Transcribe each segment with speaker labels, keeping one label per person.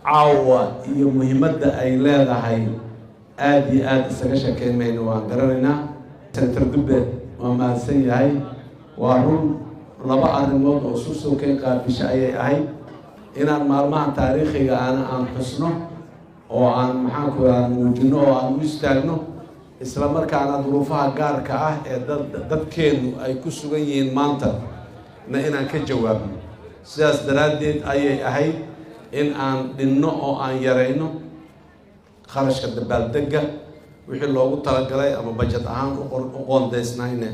Speaker 1: caawa iyo muhiimadda ay leedahay aad iyo aad isaga sheekeyn mayno waan garanaynaa. Senator Dube waa mahadsan yahay. waa run laba arrimood oo isu soo keen qaabisha ayay ahayd inaan maalmaha taariikhiga aan xusno oo aan maxaan ku raadin muujino oo aan u istaagno isla markaana duruufaha gaarka ah ee dadkeenu ay ku sugan yihiin maanta na inaan ka jawaabno. sidaas daraaddeed ayay ahayd in aan dhinno oo aan yarayno kharashka dabaaldegga wixii loogu talagalay ama budget ahaan u qoondaysnayna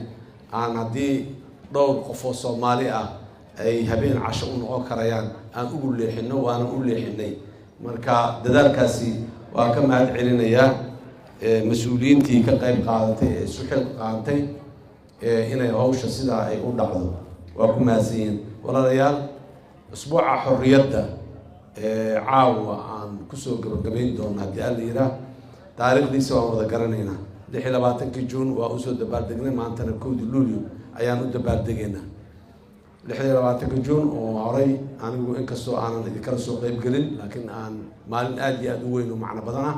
Speaker 1: aan haddii dhowr qof oo Soomaali ah ay habeen casho u noqon karayaan aan ugu leexino waana u leexinay. marka dadaalkaasi waa ka mahad celinayaa mas'uuliyiintii ka qayb qaadatay ee isu xil qaatay inay hawsha sidaa ay u dhacdo. waa ku mahadsanyihiin walaalayaal. usbuuca xorriyadda caawa aan kusoo gabagabayn doono haddii alla yidhaah taariikhdiisa waan wada garanaynaa. 26 Juun waa usoo dabaaldegnay, maantana 1 Luulyo ayaan u dabaaldegaynaa. 26 Juun oo horay anigu inkastoo aanan idinkala soo qayb gelin laakiin aan maalin aad iyo aad u weyn oo macno badan ah.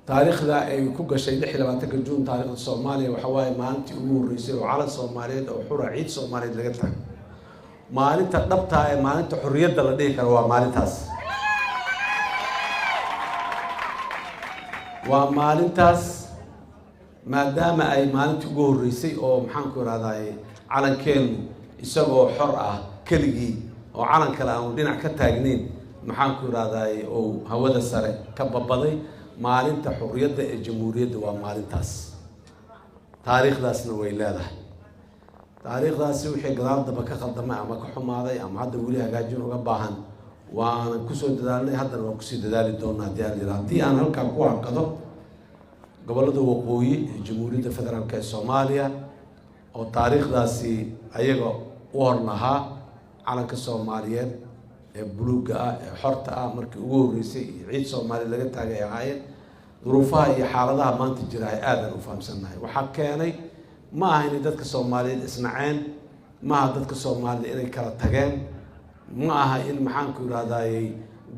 Speaker 1: taariikhda ay ku gashay 26 Juun taariikhda Soomaaliya waxa waaye maalintii ugu horreysay oo calan Soomaaliyeed oo xura ciid Soomaaliyeed laga tago. maalinta dhabta ee maalinta xorriyadda la dhihi karo waa maalintaas. waa maalintaas maadaama ay maalintii ugu horreysay oo maxaan ku raadaay calankeenu isagoo xor ah keligii oo calan kale aan dhinac ka taagnayn maxaan ku raadaay oo hawada sare ka babaday. maalinta xorriyadda ee jamhuuriyadda waa maalintaas. taariikhdaasna way leedahay. taariikhdaasi wixii gadaal daba ka qaldamay ama ka xumaaday ama hadda weli hagaajin uga baahan waan kusoo dadaalnay, haddana waan kusii dadaali doonaa haddii aan yidhaahdo. haddii aan halkaa ku hakado gobollada waqooyi ee jamhuuriyadda federaalk ee Soomaaliya oo taariikhdaasi ayaga u hor lahaa calanka Soomaaliyeed ee buluugga ah ee xorta ah markii ugu horreysay ciid Soomaali laga taagay ay ahaayeen. duruufaha iyo xaaladaha maanta jira ay aadan u fahamsannahay. waxaa keenay ma aha inay dadka Soomaaliyeed isnaceen, ma aha dadka Soomaalida inay kala tageen, ma aha in maxaan ku yiraahdaayay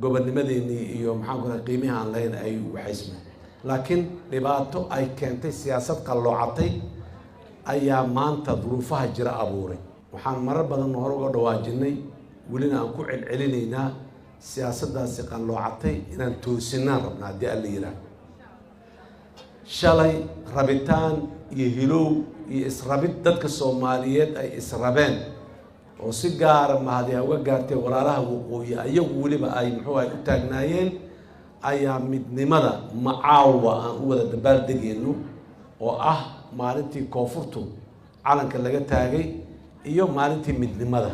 Speaker 1: gobonnimadeennii iyo maxaan ku yiraahdaa qiimaha aan lahayn ay waxaysmeen. laakiin dhibaato ay keentay siyaasad qalloocatay ayaa maanta duruufaha jira abuuray. waxaan marar badan hore uga dhawaajinay welina aan ku celcelinaynaa siyaasaddaasi qalloocatay inaan toosinaan rabnaa haddii alla yidhaah. shalay rabitaan iyo hilow iyo israbid dadka Soomaaliyeed ay israbeen oo si gaara mahadiya uga gaartay walaalaha waqooyi ayagu weliba ay muxuu ay u taagnaayeen ayaa midnimada macaawa aan u wada dabaaldegayno oo ah maalintii koonfurtu calanka laga taagay iyo maalintii midnimada.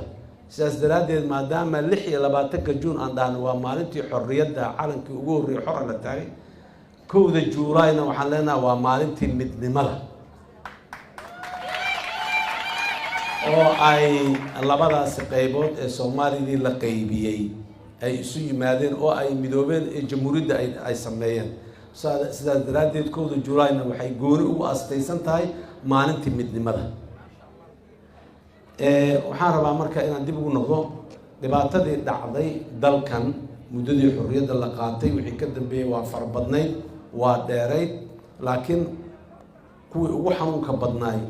Speaker 1: sidaas daraaddeed maadaama 26 Juun aan dhahno waa maalintii xorriyadda calankii ugu horreeyay xor la taagay, 1 Juulaayna waxaan leenahay waa maalintii midnimada oo ay labadaas qaybood ee Soomaalidii la qaybiyay ay isu yimaadeen oo ay midoobeen ee jamhuuriyadda ay sameeyeen. sidaas daraaddeed 1 Juulaayna waxay gooni ugu astaysan tahay maalintii midnimada. waxaan rabaa marka inaan dib ugu noqdo dhibaatadii dhacday dalkan muddadii xorriyadda la qaatay wixii ka dambeeyay waa farbadnayd waa dheerayd laakiin kuwii ugu xanuunka badnaay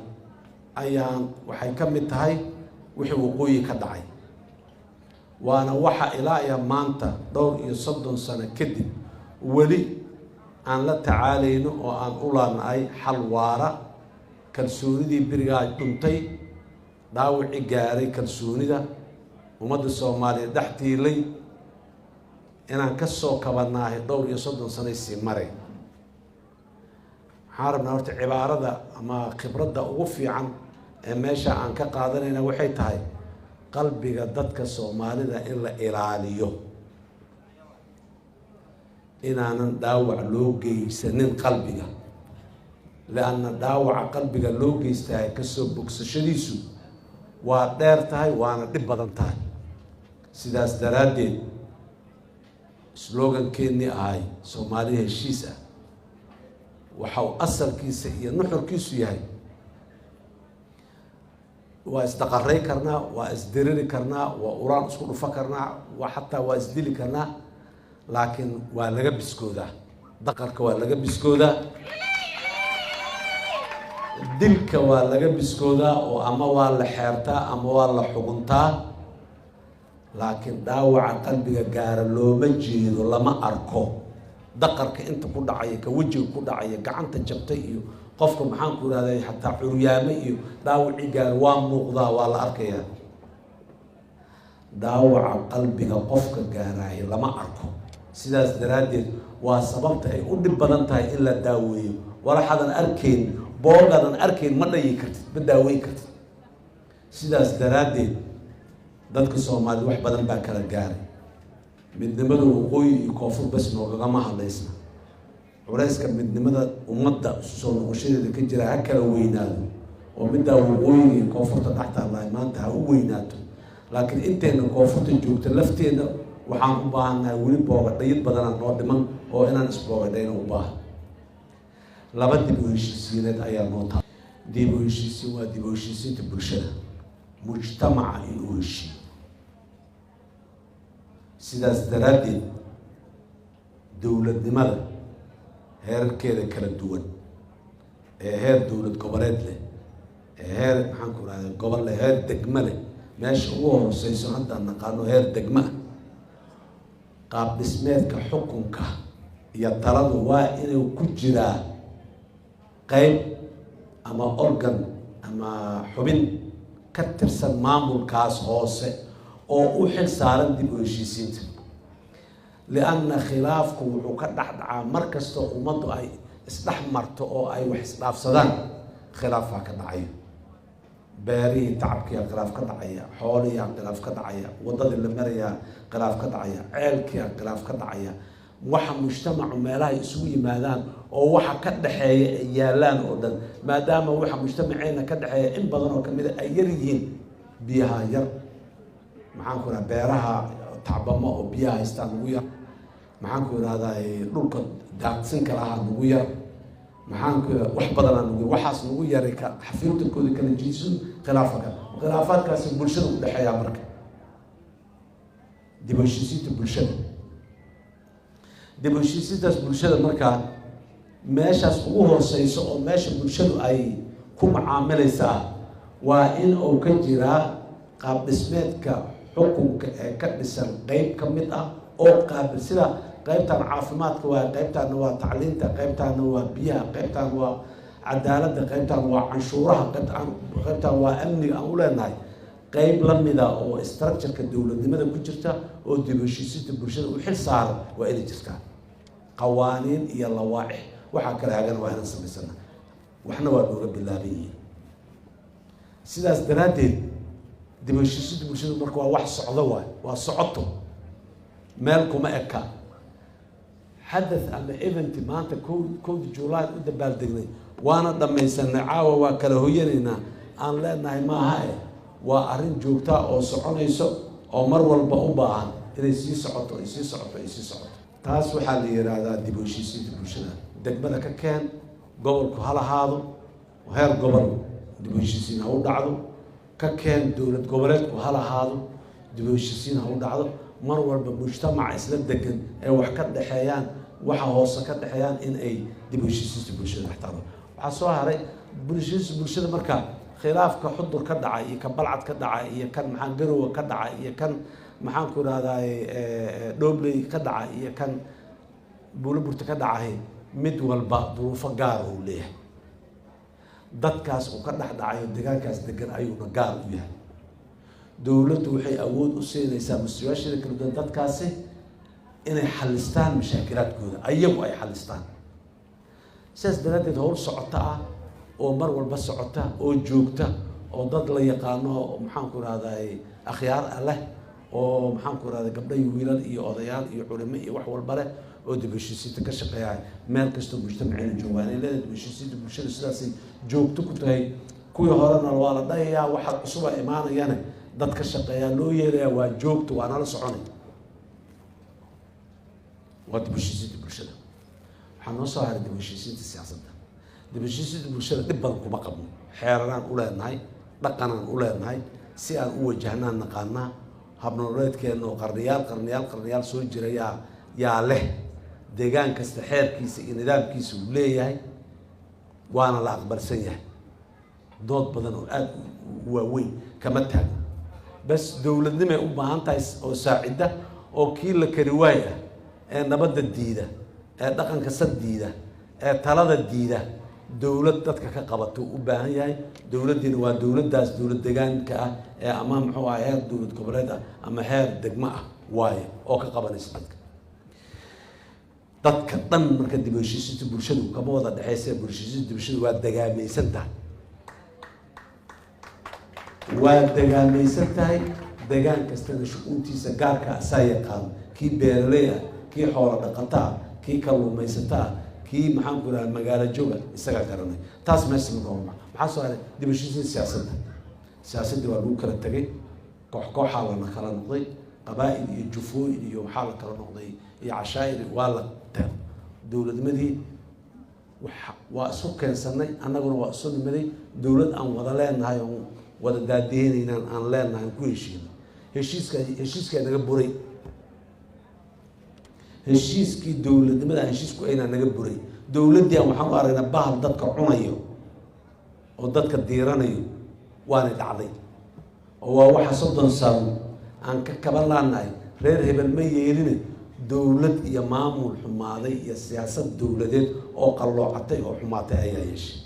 Speaker 1: ayaan waxay ka mid tahay wixii waqooyi ka dhacay. waana waxa ilaa iyo maanta dhowr iyo 30 sano kadib weli aan la tacaalayno oo aan u laanahay xal waara. kalsoonidii berigaa dhuntay, dhaawacii gaaray kalsoonida ummadda Soomaaliyeed dhex tiilay inaan ka soo kabanahay dhowr iyo 30 sano sii maray. waxaan rabnaa horta cibaarada ama khibradda ugu fiican ee meesha aan ka qaadanayna waxay tahay qalbiga dadka Soomaalida in la ilaaliyo, inaanan dhaawac loo geysanin qalbiga. laanna dhaawaca qalbiga loo geystahay kasoo bogsashadiisu waa dheer tahay waana dhib badan tahay. sidaas daraaddeed slogan-keennii ahay Soomaali heshiis ah waxa uu asalkiisa iyo nuxurkiisu yahay وإستقري كرنا وإزدرري كرنا وأوران اسكو فكرنا وحتى وإزدلي كرنا لكن ولا بسكودا دقرك ولا بسكودا دلك ولا بسكودا وأما ولا حيرتا أما ولا حقنتا لكن داوع قلبك جار لو مجيد ولا ما أركو دقرك أنت كل عيك وجهك كل عيك عنت جبتيه قفكم محنكو هذا حتى عريامي داوع جار وامقضى ولا أركيا داوع قلبك قفك جاراي لما أركو سيداس درادين وسببت أي ودي بدنتها إلا داوي ولا حدا أركين بوغادن أركين ما يكرت بداوي كرت سيداس درادين dadka Soomaali wax badan baa kala gaaray midnimada waqooyi iyo koonfur bas noogama hadlaysna culayska midnimada ummadda soo noqoshadeeda ka jira ha kala weynaado oo midda waqooyi iyo koonfurta dhaxta Allah maanta ha u weynaato laakiin inteena koonfurta joogta lafteeda waxaan u baahanahay weli boogadayid badan oo dhiman oo inaan isboogadayno u baahan laba dib u heshiisiineed ayaa noo tahay dib u heshiisiin waa dib u heshiisiinta bulshada mujtamaca inuu heshiiyo sidaas daraaddeed dowladnimada heerarkeeda kala duwan ee heer dowlad goboleed leh ee heer maxaan ku raadin gobol leh heer degmo leh meesha ugu hooseyso hadda naqaano heer degmo qaab dhismeedka xukunka iyo taladu waa inuu ku jiraa qayb ama organ ama xubin ka tirsan maamulkaas hoose oo u xil saaran dib u heshiisiinta lianna khilaafku wuxuu ka dhaxdhacaa markasta ummaddu ay isdhex marto oo ay wax isdhaafsadaan khilaafaa ka dhacayo beerihii tacabkiyaa khilaaf ka dhacaya xoolihiyaa khilaaf ka dhacaya waddadii la marayaa khilaaf ka dhacaya ceelkiyaa khilaaf ka dhacaya waxa mujtamacu meelaha isugu yimaadaan oo waxa ka dhaxeeya ay yaalaan oo dhan maadaama waxa mujtamaceena ka dhaxeeya in badan oo kamid ay yar yihiin biyaha yar maxaan ku rahaa beeraha tacbamo oo biyaha haystaan ugu yar maxaan ku irahdaa dhulka daaqsinka lahaa ugu yar maxaan ku wax badan aan ugu waxaas ugu yaray ka xafiidkooda kala jiiso khilaafaadkaasi bulshada u dhaxeeya marka dib u heshiisiinta bulshada dib u heshiisiintaas bulshada markaa meeshaas ugu hooseyso oo meesha bulshadu ay ku macaamilaysaa waa in uu ka jiraa qaab dhismeedka xukunka ee ka dhisan qayb ka mid ah oo qaabil sida qaybtan caafimaadka waa qaybtaana waa tacliinta qaybtaana waa biyaha qaybtaan waa cadaaladda qaybtaan waa canshuuraha qaybtaan waa amniga aan u leenahay qayb la mida oo structureka dowladnimada ku jirta oo dib u heshiisiinta bulshada u xil saaran waa inay jirtaa qawaaniin iyo lawaaix waxaa kala hagan waa inaan samaysana waxna waa nooga bilaaban yihiin sidaas daraaddeed dib u heshiisiinta bulshada marka waa wax socdo waay waa socoto meel kuma eka xadath ama event maanta kowda July u dabaaldegnay waana dhamaysanay caawa waa kala hoyanaynaa aan leenahay maaha waa arrin joogta oo soconayso oo mar walba u baahan inay sii socoto ay sii socoto ay sii socoto taas waxaa la yiraahdaa dib u heshiisiinta bulshada degmada ka keen gobolku ha lahaado heer gobol dib u heshiisiin ha u dhacdo ka keen dowlad goboleedku ha lahaado dib u heshiisiin ha u dhacdo mar walba mujtamaca isla degan ee wax ka dhaxeeyaan waxa hoose ka dhaxeeyaan in ay dib u heshiisiinta bulshada dhaxtaado waxaa soo haray bulshada marka khilaafka xudur ka dhacay iyo kan balcad ka dhacay iyo kan maxaan garowa ka dhacay iyo kan maxaan ku raadaay dhoobley ka dhacay iyo kan buulaburta ka dhacay mid walba duruufo gaar uu leeyahay dadkaas uu ka dhex dhacayo deegaankaas degan ayuuna gaar u yahay dowladdu waxay awood u siinaysaa mas-uuliyaasheeda kala duwan dadkaasi inay xalistaan mashaakilaadkooda ayagu ay xalistaan sidaas daraaddeed howl socota ah oo mar walba socota oo joogta oo dad la yaqaano maxaan ku rahdaay akhyaar ah leh oo maxaan ku rahdaa gabdho iyo wiilal iyo odayaal iyo culimo iyo wax walba leh oo dib u heshiisiinta ka shaqeeya meel kastoo mujtamaceena joogaan ay leedahay dib u heshiisiinta bulshada sidaasay joogto ku tahay kuwii horena waa la dhayayaa waxa cusuba imaanayana dad ka shaqeeya loo yeelayaa waa joogto waa nala soconay waa dib u heshiisiinta bulshada waxaa noo soo haray dib u heshiisiinta siyaasadda dib u heshiisiinta bulshada dhib badan kuma qabno xeeraraan u leenahay dhaqanaan u leenahay si aan u wajahnaan naqaanaa habnololeedkeena oo qarniyaal soo jira yaa leh deegaan kasta xeerkiisa iyo nidaamkiisa uu leeyahay waana la aqbalsan yahay dood badan oo aad u waaweyn kama taagno bas dowladnimay u baahan tahay oo saacida oo kii la kari waay ah ee nabadda diida ee dhaqanka sad diida ee talada diida dowlad dadka ka qabato u baahan yahay dowladdiina waa dowladdaas dowlad deegaanka ah ee ama muxuu ahaa heer dowlad goboleed ah ama heer degmo ah waaye oo ka qabanaysa dadka dhan marka dib u heshiisiinta bulshadu kama wada dhexaysa bulshada bulshadu waa dagaamaysan tahay deegaan kastana shucuuntiisa gaarka asaa yaqaan kii beeraley ah kii xoolo dhaqata ah kii kalluumaysata ah kii maxaan ku idhaha magaalo jooga isagaa garanay taas meesha magooma maxaa soo haray dib u heshiisiin siyaasadda waa lagu kala tegay kooxaa lana kala noqday qabaa'il iyo jufooyin iyo waxaa la kala noqday iyo cashaa'ir waa la teel dowladnimadii waa isu keensanay annaguna waa isu nimaday dowlad aan wada leenahay oon wada daadihinaynaan aan leenahay aan ku heshiino heshiiskaa naga buray heshiiskii dowladnimada heshiisku aynaa naga buray dowladdii aan waxaan u aragnaa bahal dadka cunayo oo dadka diiranayo waana dhacday oo waa waxa 30 sano aan ka kaban laanahay reer hebel ma yeelina dowlad iyo maamul xumaaday iyo siyaasad dowladeed oo qalloocatay oo xumaatay ayaa yeeshay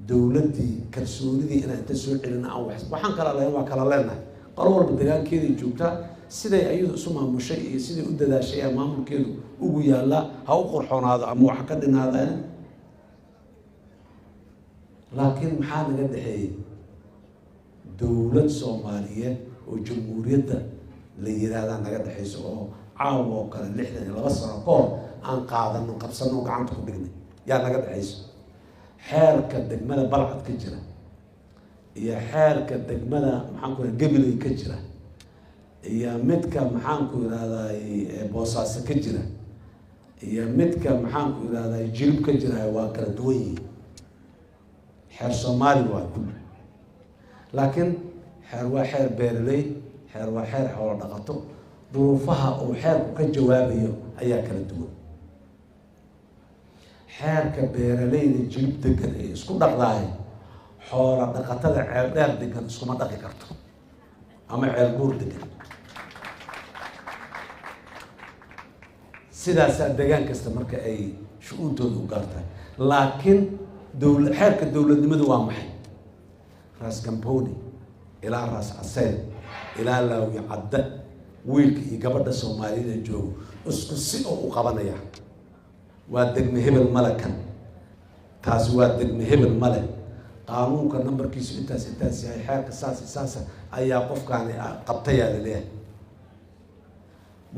Speaker 1: dowladdii kalsoonidii inaan inta soo celina aan waxaan kala leeyahay waa kala leenahay qolo walba deegaankeedii joogtaa siday ayadu isu maamushay iyo siday u dadaashay ee maamulkeedu ugu yaallaa ha u qurxoonaado ama wax ka dhinaadaan laakiin maxaa naga dhexeeyey dowlad soomaaliyeed oo jamhuuriyadda la yiraahdaa naga dhexayso oo caawa oo kale 62 sano ka hor aan qaadano qabsano gacanta ku dhignay yaa naga dhexayso xeerka degmada balcad ka jira iyo xeerka degmada maxaan ku idhahdaa gabiley ka jira iyo midka maxaan ku idhahdaa boosaaso ka jira iyo midka maxaan ku idhahdaa jilib ka jira waa kala duwan yihiin xeer soomaali waa kulli laakiin xeer waa xeer beeraley xeer waa xeer xoolo dhaqato duruufaha uu xeerku ka jawaabayo ayaa kala duwan xeerka beeraleyda jilib degan ee isku dhaqdaay xoolo dhaqatada ceel dheer degan iskuma dhaqi karto ama ceel buur degan sidaasaa deegaan kasta marka ay shu-uuntooda u gaartahay laakiin xeerka dowladnimadu waa maxay raas gambooni ilaa raas caseen ilaa laawi cadda wiilka iyo gabadha soomaaliyada joogo isku si oo u qabanaya waa degme hebel male kan taasi waa degme hebel male qaanuunka nambarkiisu intaas yahay xeerka saasa ayaa qofkaani qabtayaa la leeyahay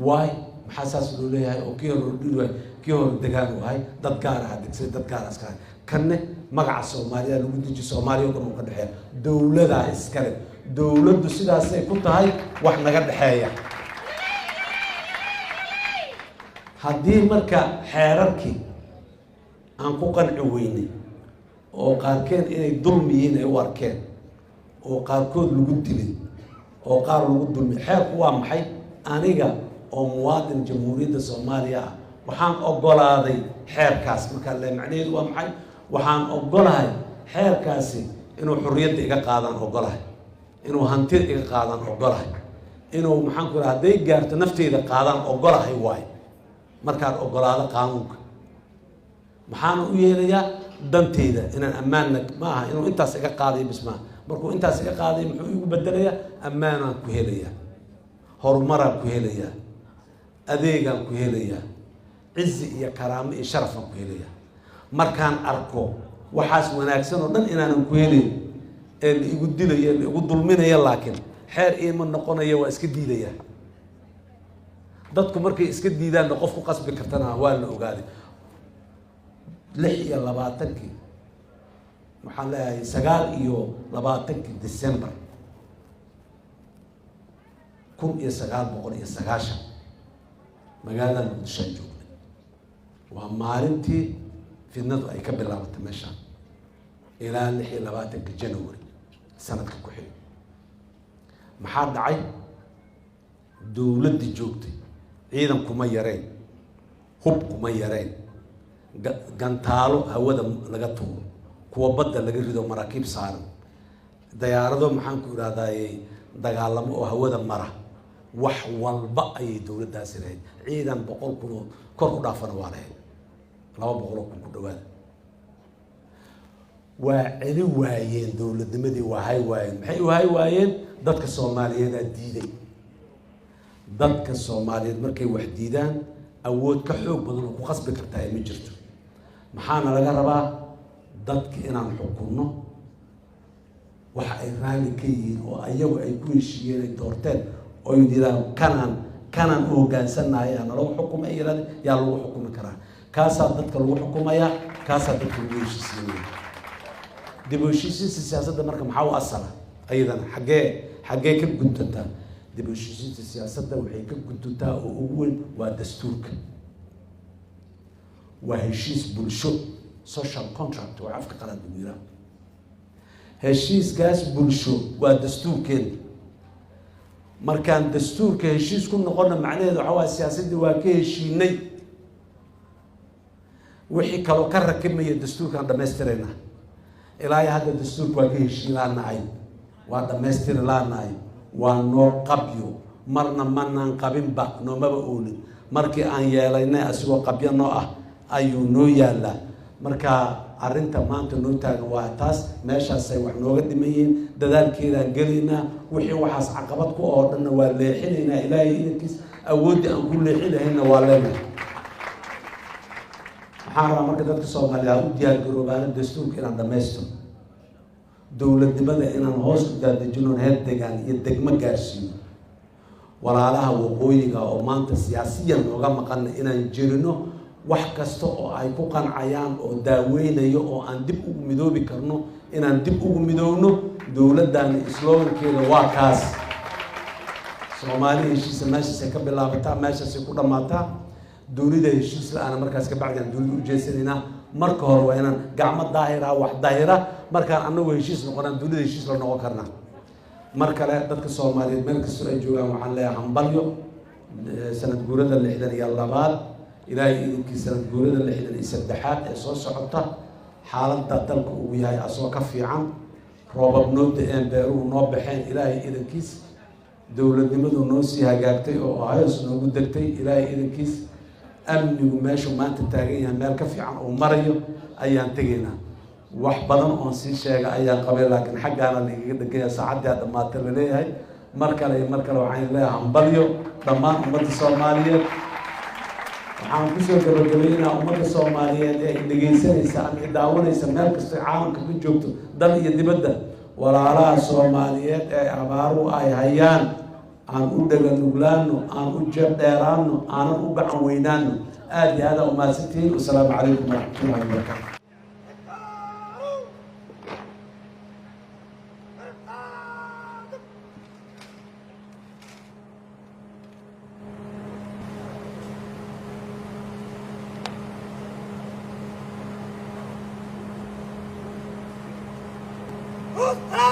Speaker 1: waay maxaa saas loo leeyahay oo kii hore degaan u ahay dad gaar aha degsay dad gaar askahay kanne magaca soomaaliya lagu deji soomaaliya oo dhan uu ka dhexeeya dowladaa iskale dowladdu sidaasay ku tahay wax naga dhexeeya haddii marka xeerarkii aan ku qanci weynay oo qaarkeen inay dulmi yihiin ay u arkeen oo qaarkood lagu dilay oo qaar lagu dulmiyay xeerku waa maxay aniga oo muwaadin jamhuuriyadda soomaaliya ah waxaan ogolaaday xeerkaas markaa le macnaheedu waa maxay waxaan ogolahay xeerkaasi inuu xorriyadda iga qaadaan ogolahay inuu hantida iga qaadaan ogolahay inuu maxaan ku raha hadday gaarto nafteyda qaadaan ogolahay waayo markaan ogolaado qaanuunka maxaana u yeelayaa danteyda inaan ammaanna ma aha inuu intaas iga qaadayo bis maaha markuu intaas iga qaadayo muxuu igu bedelayaa ammaanaan ku helayaa horumaraan ku helayaa adeegaan ku helayaa cizi iyo karaamo iyo sharafaan ku helayaa markaan arko waxaas wanaagsan oo dhan inaanan ku helayn ee la igu dilaya la igu dulminaya laakiin xeer iima noqonaya waa iska diidayaa dadku markay iska diidaanna qof ku qasbi kartana waa la ogaaday 26 waxaan leeyahay 29 December 1990 magaalada Muqdisho joogay waa maalintii fidnadu ay ka bilaabatay meeshaan ilaa 26 January sanadka ku xigay maxaa dhacay dowladda joogtay ciidan kuma yareen hub kuma yareen gantaalo hawada laga tuuro kuwa badda laga rido maraakiib saaran dayaarado maxaan ku iraahdaayey dagaalamo oo hawada mara wax walba ayay dowladdaasi lahayd ciidan 100 kun oo kor u dhaafana waa lahayd 200 kun ku dhawaada waa celi waayeen dowladnimadii waa hay waayeen maxay u hay waayeen dadka Soomaaliyeed aa diiday dadka Soomaaliyeed markay wax diidaan awood ka xoog badan oo ku qasbi kartaa ma jirto maxaana laga rabaa dadka inaan xukunno waxa ay raali ka yihiin oo ayagu ay ku heshiiyeen ay doorteen oo yidhaahdaan kanaan hogaansanahay aan lagu xukumay yaa lagu xukumi karaa kaasaa dadka lagu xukumaya kaasaa dadka lagu heshiisiinaya dib u heshiisiinta siyaasadda marka maxaa u asala ayadana xaggee ka guntantaa dib u heshiisiinta siyaasadda waxay ka guntantaa oo ugu weyn waa dastuurka waa heshiis bulsho social contract waa afka qalaad lagu yiraahdo heshiiskaas bulsho waa dastuurkeena markaan dastuurka heshiis ku noqona macnaheedu waxa waa siyaasadda waa ka heshiinay wixii kale ka rakimaya dastuurkan dhameystirayna ilaa hadda dastuurka waa ka heshiinaanahay waa dhameystirnaanahay waa noo qabyo marna manaan qabinba noomaba oolin markii aan yeelaynay asigoo qabyo noo ah ayuu noo yaalaa marka arrinta maanta noo taagan waa taas meeshaasay wax nooga dhimayeen dadaalkeedaan gelaynaa wixii waxaas caqabad ku oo dhanna waa leexinaynaa ilaahay idankiis awoodda aan ku leexinahayna waa leenahay waxaan rabaa marka dadka Soomaaliyeed u diyaar garoobaan dastuurka inaan dhameystiro dowladnimada inaan hoos u daadejino heer deegaan iyo degmo gaarsiino walaalaha waqooyiga oo maanta siyaasiyan nooga maqan inaan jirino wax kasta oo ay ku qancayaan oo daaweynayo oo aan dib ugu midoobi karno inaan dib ugu midoowno dowladdan slogankeeda waa kaas Soomaaliya heshiis meeshaas ka bilaabataa meeshaas ku dhamaataa dowladda heshiis la'aan markaas ka bacdan dowladda u jeesanina marka hore waa inaan gacmo daahira wax daahira markaan anagu heshiis noqonaan dowladda heshiis la noqon karnaa mar kale dadka Soomaaliyeed meel kasta ay joogaan waxaan leeyahay hambalyo sanad guurada 62 ilaahay idinkiisa sanad guurada 63 ee soo socota xaaladda dalka uu yahay asoo ka fiican roobab noo da'een beeruhu noo baxeen ilaahay idinkiis dowladnimadu noo sii hagaagtay oo ayos noogu degtay ilaahay idinkiis amnigu meeshu maanta taagan yahay meel ka fiican oo marayo ayaan tegaynaa wax badan oo sii sheega ayaan qabay laakiin xaggaana liiga dhagaya saacadda dhamaatay la leeyahay mar kale waxaan leeyahay hambalyo dhammaan ummadda Soomaaliyeed waxaan ku soo gabagabeynaa ummadda Soomaaliyeed ee dhageysanaysa ama daawanaysa meel kasta caalamka ku joogto dal iyo dibadda walaalaha Soomaaliyeed ee abaaru ay hayaan aan u dhagan nuglaano aan u jeeb dheeraano aan u gacan weynaano aad iyo aad u mahadsantiin wassalaamu calaykum waraxmatullaahi wabarakaatuh
Speaker 2: Ufa!